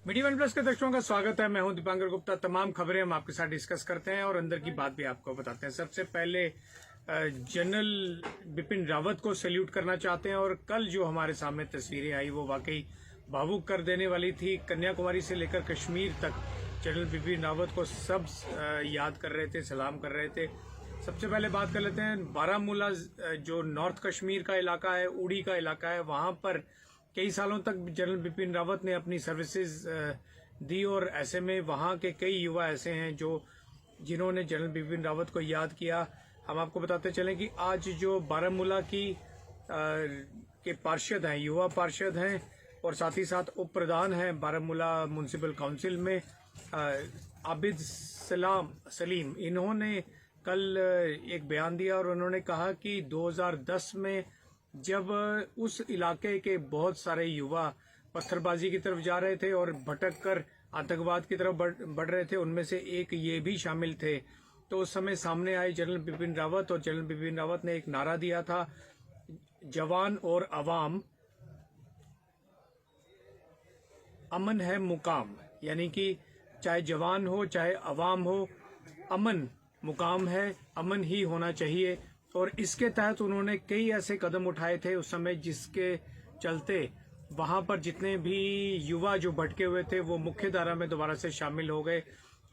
Media one plus के दर्शकों का स्वागत है। मैं हूं दीपांकर गुप्ता। तमाम खबरें हम आपके साथ डिस्कस करते हैं और अंदर की बात भी आपको बताते हैं। सबसे पहले जनरल बिपिन रावत को सैल्यूट करना चाहते हैं और कल जो हमारे सामने तस्वीरें आई वो वाकई भावुक कर देने वाली थी। कन्याकुमारी से लेकर कश्मीर तक जनरल बिपिन रावत को सब याद कर रहे थे, सलाम कर रहे थे। सबसे पहले बात कर लेते हैं बारामूला, जो नॉर्थ कश्मीर का इलाका है, उड़ी का इलाका है, वहां पर कई सालों तक जनरल बिपिन रावत ने अपनी सर्विसेज दी और ऐसे में वहां के कई युवा ऐसे हैं जिन्होंने जनरल बिपिन रावत को याद किया। हम आपको बताते चलें कि आज जो बारामूला के पार्षद हैं, युवा पार्षद हैं और साथ ही साथ उप प्रधान हैं बारामूला म्युनिसिपल काउंसिल में, आबिद सलीम, इन्होंने कल एक बयान दिया और उन्होंने कहा कि 2010 में जब उस इलाके के बहुत सारे युवा पत्थरबाजी की तरफ जा रहे थे और भटक कर आतंकवाद की तरफ बढ़ रहे थे, उनमें से एक ये भी शामिल थे, तो उस समय सामने आए जनरल बिपिन रावत और जनरल बिपिन रावत ने एक नारा दिया था, जवान और अवाम, अमन है मुकाम। यानी कि चाहे जवान हो चाहे अवाम हो, अमन मुकाम है, अमन ही होना चाहिए। और इसके तहत उन्होंने कई ऐसे कदम उठाए थे उस समय जिसके चलते वहां पर जितने भी युवा जो भटके हुए थे वो मुख्य धारा में दोबारा से शामिल हो गए।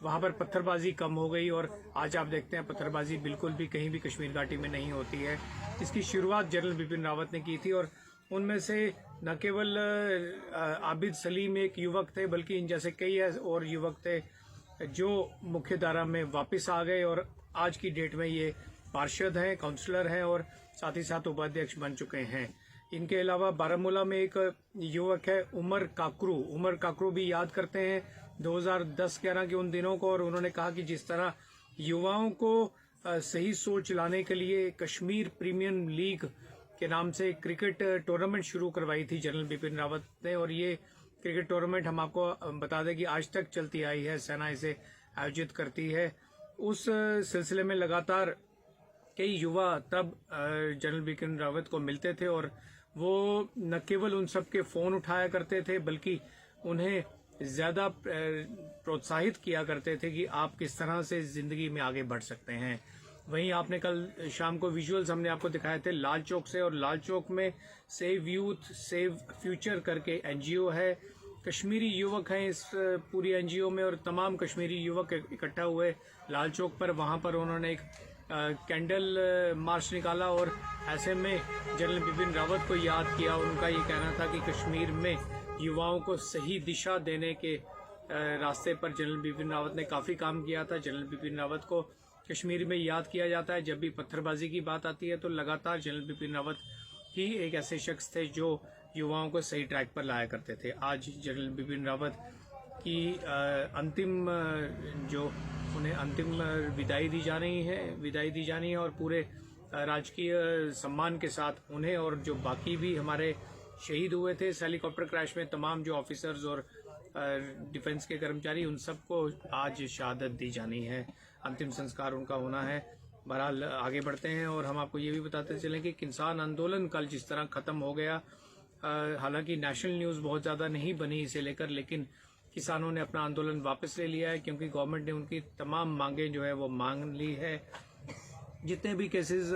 वहां पर पत्थरबाजी कम हो गई और आज आप देखते हैं पत्थरबाजी बिल्कुल भी कहीं भी कश्मीर घाटी में नहीं होती है। इसकी शुरुआत जनरल बिपिन रावत ने की थी और उनमें से न केवल आबिद सलीम एक युवक थे बल्कि इन जैसे कई और युवक थे जो मुख्य धारा में वापस आ गए और आज की डेट में ये पार्षद हैं, काउंसलर हैं और साथ ही साथ उपाध्यक्ष बन चुके हैं। इनके अलावा बारामूला में एक युवक है उमर काकरू भी याद करते हैं 2010-11 के उन दिनों को, और उन्होंने कहा कि जिस तरह युवाओं को सही सोच लाने के लिए कश्मीर प्रीमियर लीग के नाम से क्रिकेट टूर्नामेंट शुरू करवाई थी जनरल बिपिन रावत ने, और ये क्रिकेट टूर्नामेंट हम आपको बता दें कि आज तक चलती आई है, सेना इसे आयोजित करती है। उस सिलसिले में लगातार कई युवा तब जनरल बिपिन रावत को मिलते थे और वो न केवल उन सबके फोन उठाया करते थे बल्कि उन्हें ज्यादा प्रोत्साहित किया करते थे कि आप किस तरह से जिंदगी में आगे बढ़ सकते हैं। वहीं आपने कल शाम को विजुअल्स हमने आपको दिखाए थे लाल चौक से, और लाल चौक में सेव यूथ सेव फ्यूचर करके एनजीओ है। कश्मीरी युवक हैं इस पूरी एनजीओ में और तमाम कश्मीरी युवक इकट्ठा हुए लाल चौक पर। वहां पर उन्होंने एक कैंडल मार्च निकाला और ऐसे में जनरल बिपिन रावत को याद किया। उनका ये कहना था कि कश्मीर में युवाओं को सही दिशा देने के रास्ते पर जनरल बिपिन रावत ने काफी काम किया था। जनरल बिपिन रावत को कश्मीर में याद किया जाता है। जब भी पत्थरबाजी की बात आती है तो लगातार जनरल बिपिन रावत ही एक ऐसे शख्स थे जो युवाओं को सही ट्रैक पर लाया करते थे। आज जनरल बिपिन रावत की उन्हें अंतिम विदाई दी जानी है और पूरे राजकीय सम्मान के साथ उन्हें और जो बाकी भी हमारे शहीद हुए थे इस हेलीकॉप्टर क्रैश में, तमाम जो ऑफिसर्स और डिफेंस के कर्मचारी, उन सबको आज शहादत दी जानी है। अंतिम संस्कार उनका होना है। बहरहाल आगे बढ़ते हैं और हम आपको ये भी बताते चलें कि किसान आंदोलन कल जिस तरह खत्म हो गया, हालांकि नेशनल न्यूज बहुत ज्यादा नहीं बनी इसे लेकर, लेकिन किसानों ने अपना आंदोलन वापस ले लिया है क्योंकि गवर्नमेंट ने उनकी तमाम मांगें जो है वो मांग ली है। जितने भी केसेस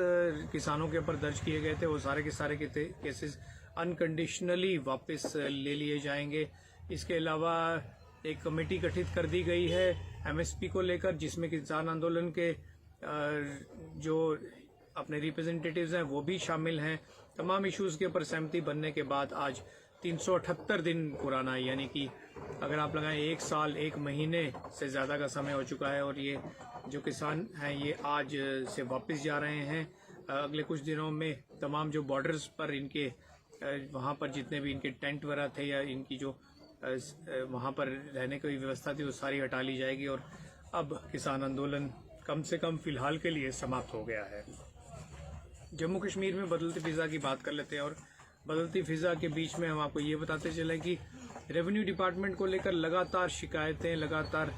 किसानों के ऊपर दर्ज किए गए थे वो सारे के सारे केसेस अनकंडीशनली वापस ले लिए जाएंगे। इसके अलावा एक कमेटी गठित कर दी गई है एमएसपी को लेकर, जिसमें किसान आंदोलन के जो अपने रिप्रेजेंटेटिव्स हैं वो भी शामिल हैं। तमाम इश्यूज के ऊपर सहमति बनने के बाद आज 378 दिन पुराना, यानी कि अगर आप लगाएं 1 साल 1 महीने से ज्यादा का समय हो चुका है और ये जो किसान हैं ये आज से वापस जा रहे हैं। अगले कुछ दिनों में तमाम जो बॉर्डर्स पर इनके वहां पर जितने भी इनके टेंट वगैरह थे या इनकी जो वहां पर रहने की व्यवस्था थी वो सारी हटा ली जाएगी और अब किसान आंदोलन कम से कम फिलहाल के लिए समाप्त हो गया है। जम्मू कश्मीर में बदलती फिजा की बात कर लेते हैं और बदलती फिजा के बीच में हम आपको ये बताते चले कि रेवेन्यू डिपार्टमेंट को लेकर लगातार शिकायतें, लगातार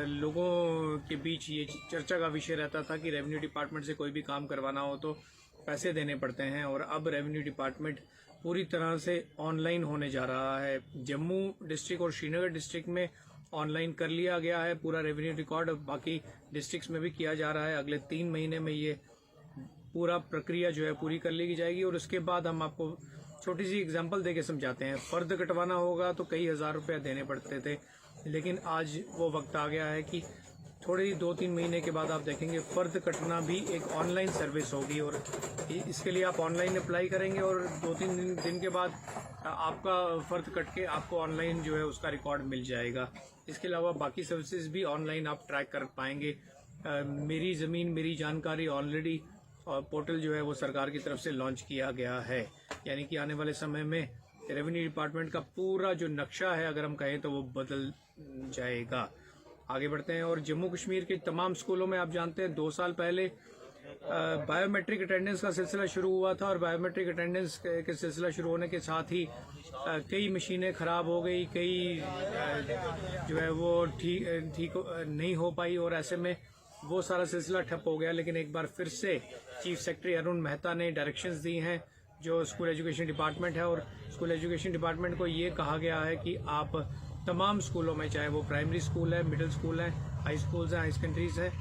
लोगों के बीच ये चर्चा का विषय रहता था कि रेवेन्यू डिपार्टमेंट से कोई भी काम करवाना हो तो पैसे देने पड़ते हैं और अब रेवेन्यू डिपार्टमेंट पूरी तरह से ऑनलाइन होने जा रहा है। जम्मू डिस्ट्रिक्ट और श्रीनगर डिस्ट्रिक्ट में ऑनलाइन कर लिया गया है पूरा रेवेन्यू रिकॉर्ड, बाकी डिस्ट्रिक्ट्स में भी किया जा रहा है। अगले 3 महीने में ये पूरा प्रक्रिया जो है पूरी कर ली जाएगी। और उसके बाद हम आपको छोटी सी एग्जांपल देके समझाते हैं। फर्द कटवाना होगा तो कई हज़ार रुपये देने पड़ते थे, लेकिन आज वो वक्त आ गया है कि थोड़े ही 2-3 महीने के बाद आप देखेंगे फ़र्द कटना भी एक ऑनलाइन सर्विस होगी। और इसके लिए आप ऑनलाइन अप्लाई करेंगे और 2-3 दिन के बाद आपका फ़र्द कट के आपको ऑनलाइन जो है उसका रिकॉर्ड मिल जाएगा। इसके अलावा बाकी सर्विसेज भी ऑनलाइन आप ट्रैक कर पाएंगे। मेरी ज़मीन मेरी जानकारी ऑलरेडी पोर्टल जो है वो सरकार की तरफ से लॉन्च किया गया है, यानी कि आने वाले समय में रेवेन्यू डिपार्टमेंट का पूरा जो नक्शा है अगर हम कहें तो वो बदल जाएगा। आगे बढ़ते हैं। और जम्मू कश्मीर के तमाम स्कूलों में आप जानते हैं 2 साल पहले बायोमेट्रिक अटेंडेंस का सिलसिला शुरू हुआ था, और बायोमेट्रिक अटेंडेंस के सिलसिला शुरू होने के साथ ही कई मशीनें ख़राब हो गई, कई जो है वो ठीक नहीं हो पाई, और ऐसे में वो सारा सिलसिला ठप हो गया। लेकिन एक बार फिर से चीफ सेक्रेटरी अरुण मेहता ने डायरेक्शंस दी हैं जो स्कूल एजुकेशन डिपार्टमेंट है, और स्कूल एजुकेशन डिपार्टमेंट को ये कहा गया है कि आप तमाम स्कूलों में, चाहे वो प्राइमरी स्कूल है, मिडिल स्कूल है, हाई स्कूल्स हैं, हाई सेकेंडरीज है,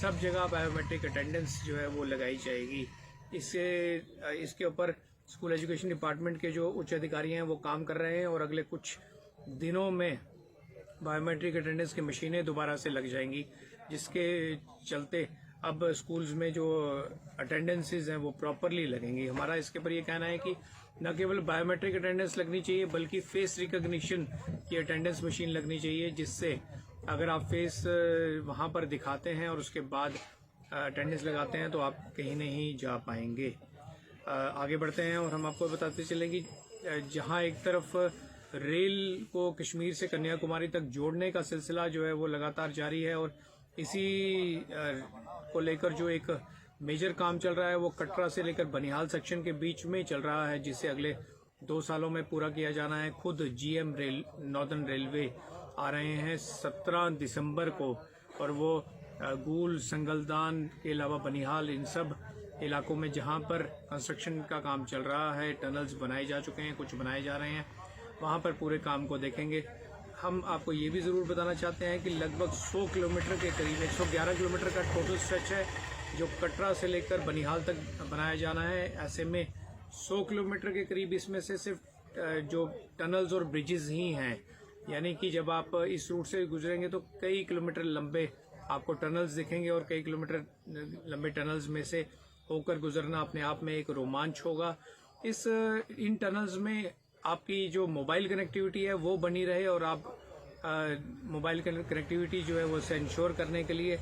सब जगह बायोमेट्रिक अटेंडेंस जो है वो लगाई जाएगी। इसके ऊपर स्कूल एजुकेशन डिपार्टमेंट के जो उच्च अधिकारी हैं वो काम कर रहे हैं, और अगले कुछ दिनों में बायोमेट्रिक अटेंडेंस की मशीनें दोबारा से लग जाएंगी, जिसके चलते अब स्कूल्स में जो अटेंडेंसेस हैं वो प्रॉपरली लगेंगी। हमारा इसके ऊपर ये कहना है कि न केवल बायोमेट्रिक अटेंडेंस लगनी चाहिए बल्कि फेस रिकॉग्निशन की अटेंडेंस मशीन लगनी चाहिए, जिससे अगर आप फेस वहाँ पर दिखाते हैं और उसके बाद अटेंडेंस लगाते हैं तो आप कहीं नहीं जा पाएंगे। आगे बढ़ते हैं और हम आपको बताते चलेंगे जहाँ एक तरफ रेल को कश्मीर से कन्याकुमारी तक जोड़ने का सिलसिला जो है वो लगातार जारी है, और इसी को लेकर जो एक मेजर काम चल रहा है वो कटरा से लेकर बनिहाल सेक्शन के बीच में चल रहा है, जिसे अगले 2 सालों में पूरा किया जाना है। खुद जीएम नॉर्दर्न रेलवे आ रहे हैं 17 दिसंबर को, और वो गूल, संगलदान के अलावा बनिहाल, इन सब इलाकों में जहां पर कंस्ट्रक्शन का काम चल रहा है, टनल्स बनाए जा चुके हैं, कुछ बनाए जा रहे हैं, वहां पर पूरे काम को देखेंगे। हम आपको ये भी ज़रूर बताना चाहते हैं कि लगभग 100 किलोमीटर के करीब 111 किलोमीटर का टोटल स्ट्रेच है जो कटरा से लेकर बनिहाल तक बनाया जाना है। ऐसे में 100 किलोमीटर के करीब इसमें से सिर्फ जो टनल्स और ब्रिजेस ही हैं, यानी कि जब आप इस रूट से गुजरेंगे तो कई किलोमीटर लंबे आपको टनल्स दिखेंगे, और कई किलोमीटर लंबे टनल्स में से होकर गुजरना अपने आप में एक रोमांच होगा। इन टनल्स में आपकी जो मोबाइल कनेक्टिविटी है वो बनी रहे, और आप मोबाइल कनेक्टिविटी जो है वो से इंश्योर करने के लिए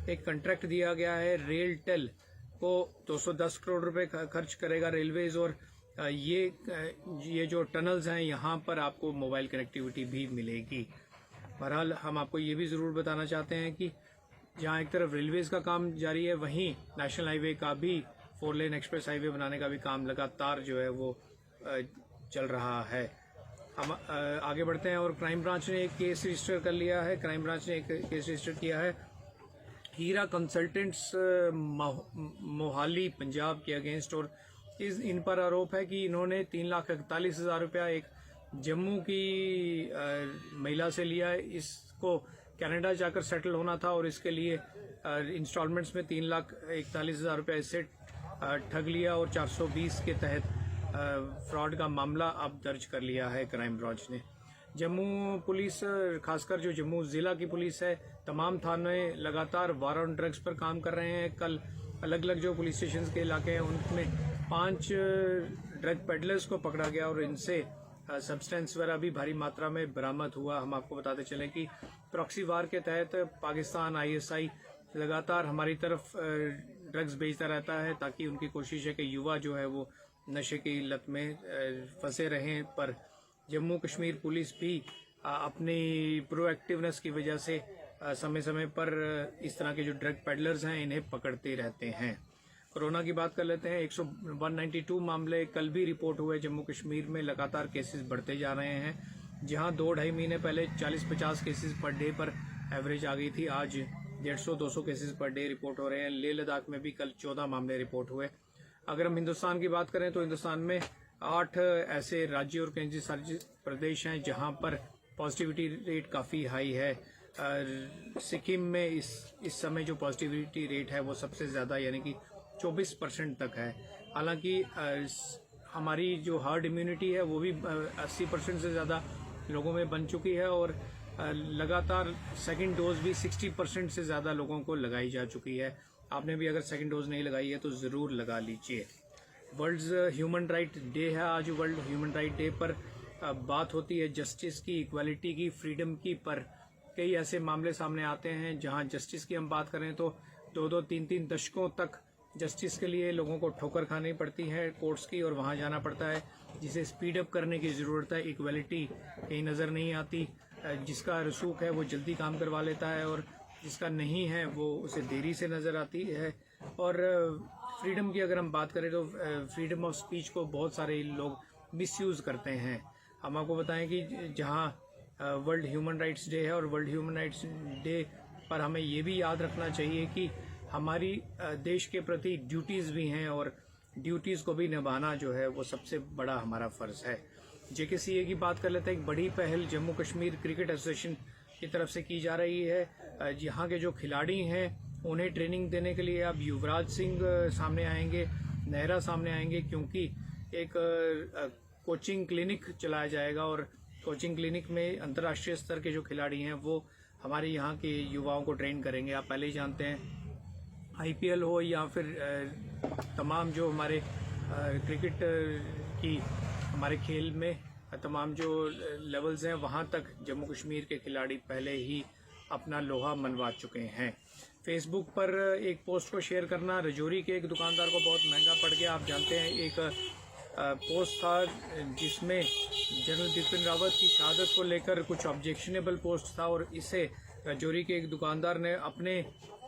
एक कॉन्ट्रैक्ट दिया गया है। रेल टेल को 210 करोड़ रुपए खर्च करेगा रेलवेज, और ये जो टनल्स हैं यहाँ पर आपको मोबाइल कनेक्टिविटी भी मिलेगी। बहरहाल हम आपको ये भी ज़रूर बताना चाहते हैं कि जहाँ एक तरफ रेलवेज का काम जारी है, वहीं नेशनल हाईवे का भी 4 लेन एक्सप्रेस हाईवे बनाने का भी काम लगातार जो है वो चल रहा है। हम आगे बढ़ते हैं और क्राइम ब्रांच ने एक केस रजिस्टर कर लिया है। क्राइम ब्रांच ने एक केस रजिस्टर किया है हीरा कंसल्टेंट्स मोहाली पंजाब के अगेंस्ट, और इन पर आरोप है कि इन्होंने 3,41,000 रुपया एक जम्मू की महिला से लिया है। इसको कनाडा जाकर सेटल होना था, और इसके लिए इंस्टॉलमेंट्स में 3,41,000 रुपया इससे ठग लिया, और 420 के तहत फ्रॉड का मामला अब दर्ज कर लिया है क्राइम ब्रांच ने। जम्मू पुलिस, खासकर जो जम्मू जिला की पुलिस है, तमाम थाने लगातार वार ऑन ड्रग्स पर काम कर रहे हैं। कल अलग अलग जो पुलिस स्टेशन के इलाके हैं उनमें 5 ड्रग पेडलर्स को पकड़ा गया, और इनसे सब्सटेंस वगैरह भी भारी मात्रा में बरामद हुआ। हम आपको बताते चलें कि प्रॉक्सी वार के तहत पाकिस्तान ISI लगातार हमारी तरफ ड्रग्स भेजता रहता है, ताकि उनकी कोशिश है कि युवा जो है वो नशे की लत में फंसे रहें। पर जम्मू कश्मीर पुलिस भी अपनी प्रोएक्टिवनेस की वजह से समय समय पर इस तरह के जो ड्रग पेडलर्स हैं इन्हें पकड़ते रहते हैं। कोरोना की बात कर लेते हैं। 192 मामले कल भी रिपोर्ट हुए जम्मू कश्मीर में। लगातार केसेस बढ़ते जा रहे हैं। जहां 2-2.5 महीने पहले 40-50 केसेस पर डे पर एवरेज आ गई थी, आज 150-200 केसेस पर डे रिपोर्ट हो रहे हैं। लेह लद्दाख में भी कल 14 मामले रिपोर्ट हुए। अगर हम हिंदुस्तान की बात करें तो हिंदुस्तान में 8 ऐसे राज्य और केंद्रीय शासित प्रदेश हैं जहां पर पॉजिटिविटी रेट काफ़ी हाई है। सिक्किम में इस समय जो पॉजिटिविटी रेट है वो सबसे ज़्यादा यानी कि 24% तक है। हालांकि हमारी जो हर्ड इम्यूनिटी है वो भी 80% से ज़्यादा लोगों में बन चुकी है और लगातार सेकंड डोज भी 60% से ज़्यादा लोगों को लगाई जा चुकी है। आपने भी अगर सेकंड डोज नहीं लगाई है तो ज़रूर लगा लीजिए। वर्ल्ड ह्यूमन राइट डे है आज। वर्ल्ड ह्यूमन राइट डे पर बात होती है जस्टिस की, इक्वालिटी की, फ्रीडम की, पर कई ऐसे मामले सामने आते हैं जहां जस्टिस की हम बात करें तो 2-2, 3-3 दशकों तक जस्टिस के लिए लोगों को ठोकर खानी पड़ती है कोर्ट्स की और वहां जाना पड़ता है, जिसे स्पीड अप करने की ज़रूरत है। इक्वालिटी कहीं नज़र नहीं आती। जिसका रसूख है वो जल्दी काम करवा लेता है और जिसका नहीं है वो उसे देरी से नज़र आती है। और फ्रीडम की अगर हम बात करें तो फ्रीडम ऑफ स्पीच को बहुत सारे लोग मिसयूज़ करते हैं। हम आपको बताएं कि जहां वर्ल्ड ह्यूमन राइट्स डे है और वर्ल्ड ह्यूमन राइट्स डे पर हमें ये भी याद रखना चाहिए कि हमारी देश के प्रति ड्यूटीज़ भी हैं और ड्यूटीज़ को भी निभाना जो है वो सबसे बड़ा हमारा फ़र्ज़ है। JKCA की बात कर लेते हैं। एक बड़ी पहल जम्मू कश्मीर क्रिकेट एसोसिएशन की तरफ से की जा रही है। यहाँ के जो खिलाड़ी हैं उन्हें ट्रेनिंग देने के लिए अब युवराज सिंह सामने आएंगे, नेहरा सामने आएंगे, क्योंकि एक कोचिंग क्लिनिक चलाया जाएगा और कोचिंग क्लिनिक में अंतर्राष्ट्रीय स्तर के जो खिलाड़ी हैं वो हमारे यहाँ के युवाओं को ट्रेन करेंगे। आप पहले ही जानते हैं IPL हो या फिर तमाम जो हमारे क्रिकेट की हमारे खेल में तमाम जो लेवल्स हैं वहाँ तक जम्मू कश्मीर के खिलाड़ी पहले ही अपना लोहा मनवा चुके हैं। फेसबुक पर एक पोस्ट को शेयर करना रजौरी के एक दुकानदार को बहुत महंगा पड़ गया। आप जानते हैं एक पोस्ट था जिसमें जनरल बिपिन रावत की शहादत को लेकर कुछ ऑब्जेक्शनेबल पोस्ट था और इसे रजौरी के एक दुकानदार ने अपने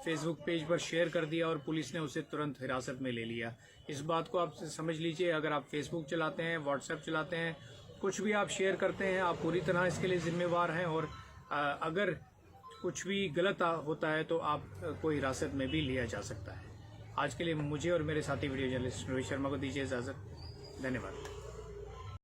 फेसबुक पेज पर शेयर कर दिया और पुलिस ने उसे तुरंत हिरासत में ले लिया। इस बात को आप समझ लीजिए। अगर आप फेसबुक चलाते हैं, व्हाट्सएप चलाते हैं, कुछ भी आप शेयर करते हैं, आप पूरी तरह इसके लिए जिम्मेवार हैं और अगर कुछ भी गलत होता है तो आप को हिरासत में भी लिया जा सकता है। आज के लिए मुझे और मेरे साथी वीडियो जर्नलिस्ट रोहित शर्मा को दीजिए इजाज़त। धन्यवाद।